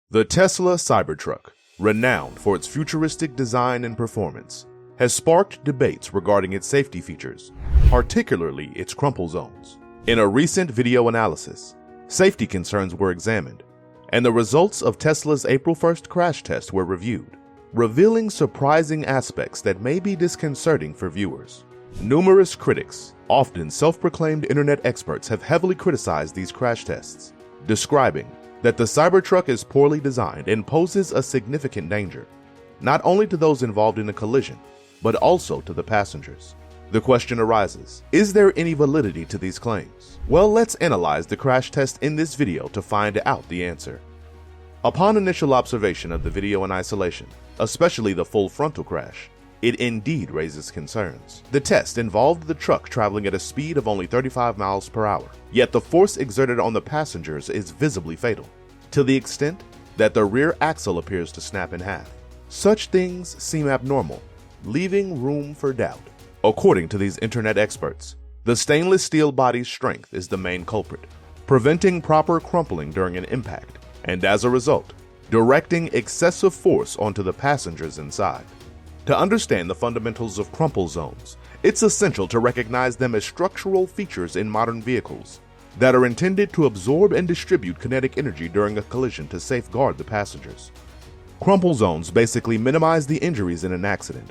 The Tesla Cybertruck, renowned for its futuristic design and performance, has sparked debates regarding its safety features, particularly its crumple zones. In a recent video analysis, safety concerns were examined, and the results of Tesla's April 1st crash test were reviewed, revealing surprising aspects that may be disconcerting for viewers. Numerous critics, often self-proclaimed internet experts, have heavily criticized these crash tests, describing that the Cybertruck is poorly designed and poses a significant danger, not only to those involved in the collision, but also to the passengers. The question arises, is there any validity to these claims? Well, let's analyze the crash test in this video to find out the answer. Upon initial observation of the video in isolation, especially the full frontal crash, it indeed raises concerns. The test involved the truck traveling at a speed of only 35 miles per hour, yet the force exerted on the passengers is visibly fatal, to the extent that the rear axle appears to snap in half. Such things seem abnormal, leaving room for doubt. According to these internet experts, the stainless steel body's strength is the main culprit, preventing proper crumpling during an impact, and as a result, directing excessive force onto the passengers inside. To understand the fundamentals of crumple zones, it's essential to recognize them as structural features in modern vehicles that are intended to absorb and distribute kinetic energy during a collision to safeguard the passengers. Crumple zones basically minimize the injuries in an accident.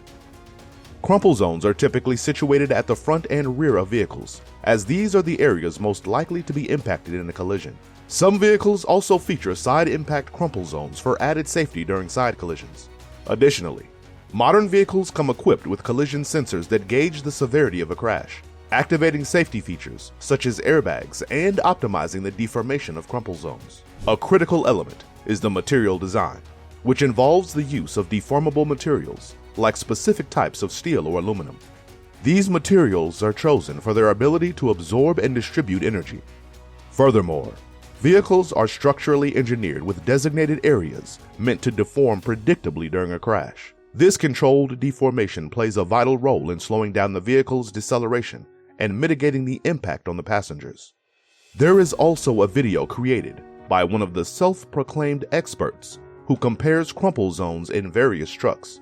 Crumple zones are typically situated at the front and rear of vehicles, as these are the areas most likely to be impacted in a collision. Some vehicles also feature side impact crumple zones for added safety during side collisions. Additionally, modern vehicles come equipped with collision sensors that gauge the severity of a crash, activating safety features such as airbags and optimizing the deformation of crumple zones. A critical element is the material design, which involves the use of deformable materials like specific types of steel or aluminum. These materials are chosen for their ability to absorb and distribute energy. Furthermore, vehicles are structurally engineered with designated areas meant to deform predictably during a crash. This controlled deformation plays a vital role in slowing down the vehicle's deceleration and mitigating the impact on the passengers. There is also a video created by one of the self-proclaimed experts who compares crumple zones in various trucks,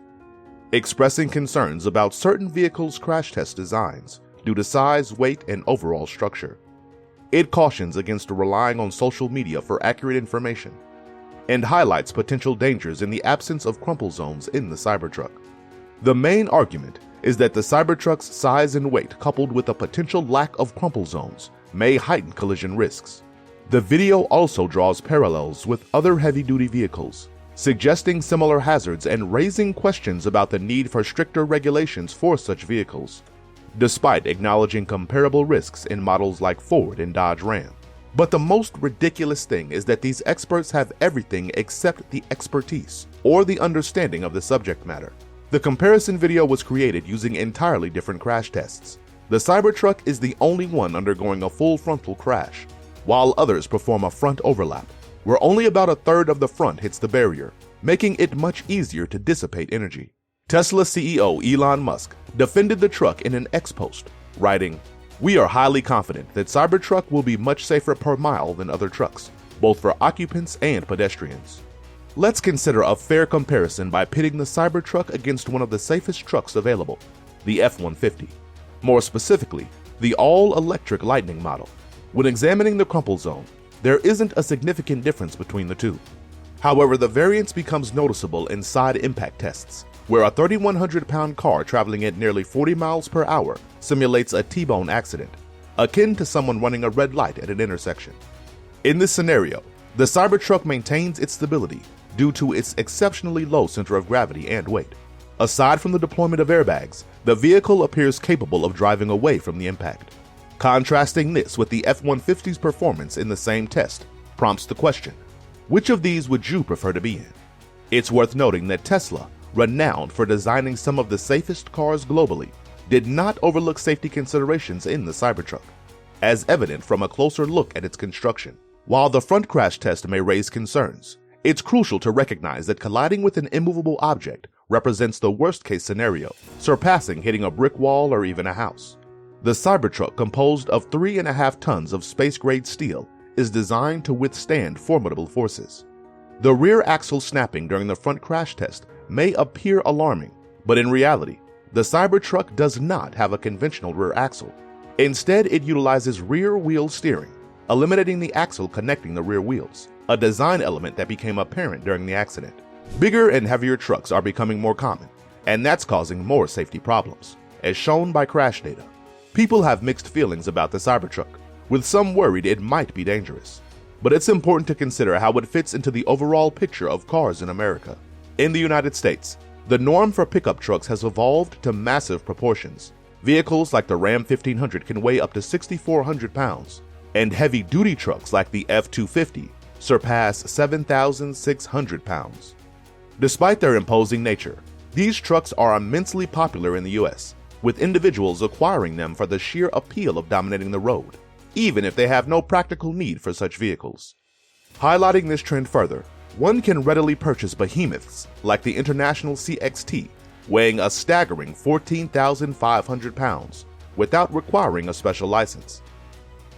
expressing concerns about certain vehicles' crash test designs due to size, weight, and overall structure. It cautions against relying on social media for accurate information and highlights potential dangers in the absence of crumple zones in the Cybertruck. The main argument is that the Cybertruck's size and weight, coupled with a potential lack of crumple zones, may heighten collision risks. The video also draws parallels with other heavy-duty vehicles, suggesting similar hazards and raising questions about the need for stricter regulations for such vehicles, despite acknowledging comparable risks in models like Ford and Dodge Ram. But the most ridiculous thing is that these experts have everything except the expertise or the understanding of the subject matter. The comparison video was created using entirely different crash tests. The Cybertruck is the only one undergoing a full frontal crash, while others perform a front overlap, where only about a third of the front hits the barrier, making it much easier to dissipate energy. Tesla CEO Elon Musk defended the truck in an X post, writing, "We are highly confident that Cybertruck will be much safer per mile than other trucks, both for occupants and pedestrians." Let's consider a fair comparison by pitting the Cybertruck against one of the safest trucks available, the F-150. More specifically, the all-electric Lightning model. When examining the crumple zone, there isn't a significant difference between the two. However, the variance becomes noticeable in side impact tests, where a 3,100-pound car traveling at nearly 40 miles per hour simulates a T-bone accident, akin to someone running a red light at an intersection. In this scenario, the Cybertruck maintains its stability due to its exceptionally low center of gravity and weight. Aside from the deployment of airbags, the vehicle appears capable of driving away from the impact. Contrasting this with the F-150's performance in the same test prompts the question, which of these would you prefer to be in? It's worth noting that Tesla, renowned for designing some of the safest cars globally, did not overlook safety considerations in the Cybertruck, as evident from a closer look at its construction. While the front crash test may raise concerns, it's crucial to recognize that colliding with an immovable object represents the worst-case scenario, surpassing hitting a brick wall or even a house. The Cybertruck, composed of 3.5 tons of space-grade steel, is designed to withstand formidable forces. The rear axle snapping during the front crash test may appear alarming, but in reality, the Cybertruck does not have a conventional rear axle. Instead, it utilizes rear wheel steering, eliminating the axle connecting the rear wheels, a design element that became apparent during the accident. Bigger and heavier trucks are becoming more common, and that's causing more safety problems, as shown by crash data. People have mixed feelings about the Cybertruck, with some worried it might be dangerous. But it's important to consider how it fits into the overall picture of cars in America. In the United States, the norm for pickup trucks has evolved to massive proportions. Vehicles like the Ram 1500 can weigh up to 6,400 pounds, and heavy-duty trucks like the F-250 surpass 7,600 pounds. Despite their imposing nature, these trucks are immensely popular in the US, with individuals acquiring them for the sheer appeal of dominating the road, even if they have no practical need for such vehicles. Highlighting this trend further, one can readily purchase behemoths like the International CXT, weighing a staggering 14,500 pounds, without requiring a special license.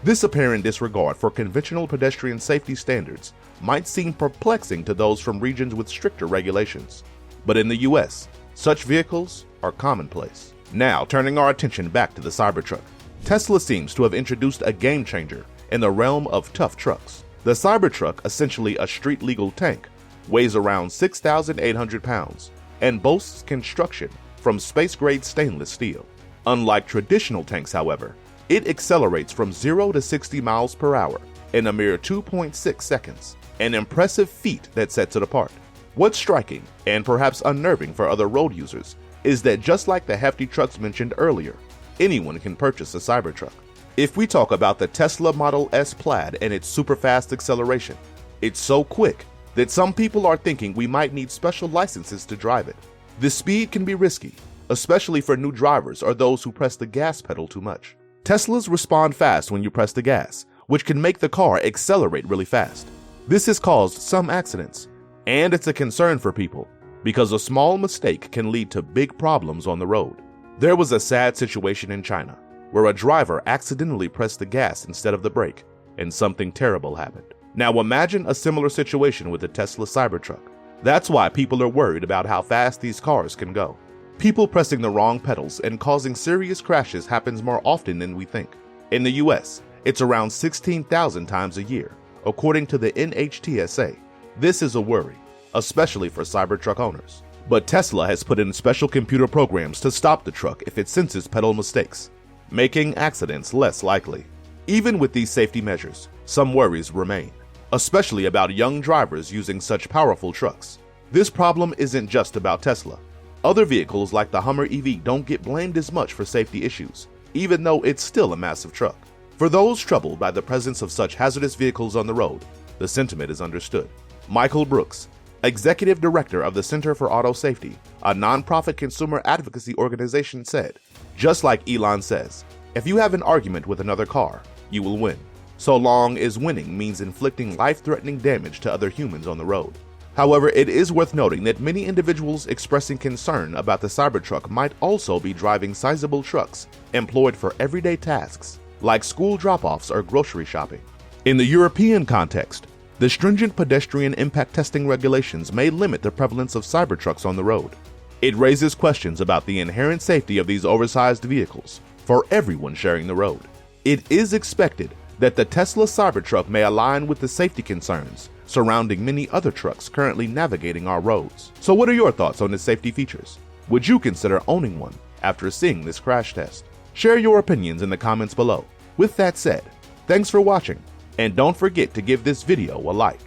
This apparent disregard for conventional pedestrian safety standards might seem perplexing to those from regions with stricter regulations, but in the US, such vehicles are commonplace. Now, turning our attention back to the Cybertruck, Tesla seems to have introduced a game changer in the realm of tough trucks. The Cybertruck, essentially a street-legal tank, weighs around 6,800 pounds and boasts construction from space-grade stainless steel. Unlike traditional tanks, however, it accelerates from 0 to 60 miles per hour in a mere 2.6 seconds, an impressive feat that sets it apart. What's striking, and perhaps unnerving for other road users, is that just like the hefty trucks mentioned earlier, anyone can purchase a Cybertruck. If we talk about the Tesla Model S Plaid and its super-fast acceleration, it's so quick that some people are thinking we might need special licenses to drive it. The speed can be risky, especially for new drivers or those who press the gas pedal too much. Teslas respond fast when you press the gas, which can make the car accelerate really fast. This has caused some accidents, and it's a concern for people because a small mistake can lead to big problems on the road. There was a sad situation in China where a driver accidentally pressed the gas instead of the brake, and something terrible happened. Now imagine a similar situation with the Tesla Cybertruck. That's why people are worried about how fast these cars can go. People pressing the wrong pedals and causing serious crashes happens more often than we think. In the US, it's around 16,000 times a year, according to the NHTSA. This is a worry, especially for Cybertruck owners. But Tesla has put in special computer programs to stop the truck if it senses pedal mistakes, making accidents less likely. Even with these safety measures, some worries remain, especially about young drivers using such powerful trucks. This problem isn't just about Tesla. Other vehicles like the Hummer EV don't get blamed as much for safety issues, even though it's still a massive truck. For those troubled by the presence of such hazardous vehicles on the road, the sentiment is understood. Michael Brooks, Executive Director of the Center for Auto Safety, a nonprofit consumer advocacy organization, said, "Just like Elon says, if you have an argument with another car, you will win, so long as winning means inflicting life-threatening damage to other humans on the road." However, it is worth noting that many individuals expressing concern about the Cybertruck might also be driving sizable trucks employed for everyday tasks, like school drop-offs or grocery shopping. In the European context, the stringent pedestrian impact testing regulations may limit the prevalence of Cybertrucks on the road. It raises questions about the inherent safety of these oversized vehicles for everyone sharing the road. It is expected that the Tesla Cybertruck may align with the safety concerns surrounding many other trucks currently navigating our roads. So what are your thoughts on its safety features? Would you consider owning one after seeing this crash test? Share your opinions in the comments below. With that said, thanks for watching, and don't forget to give this video a like.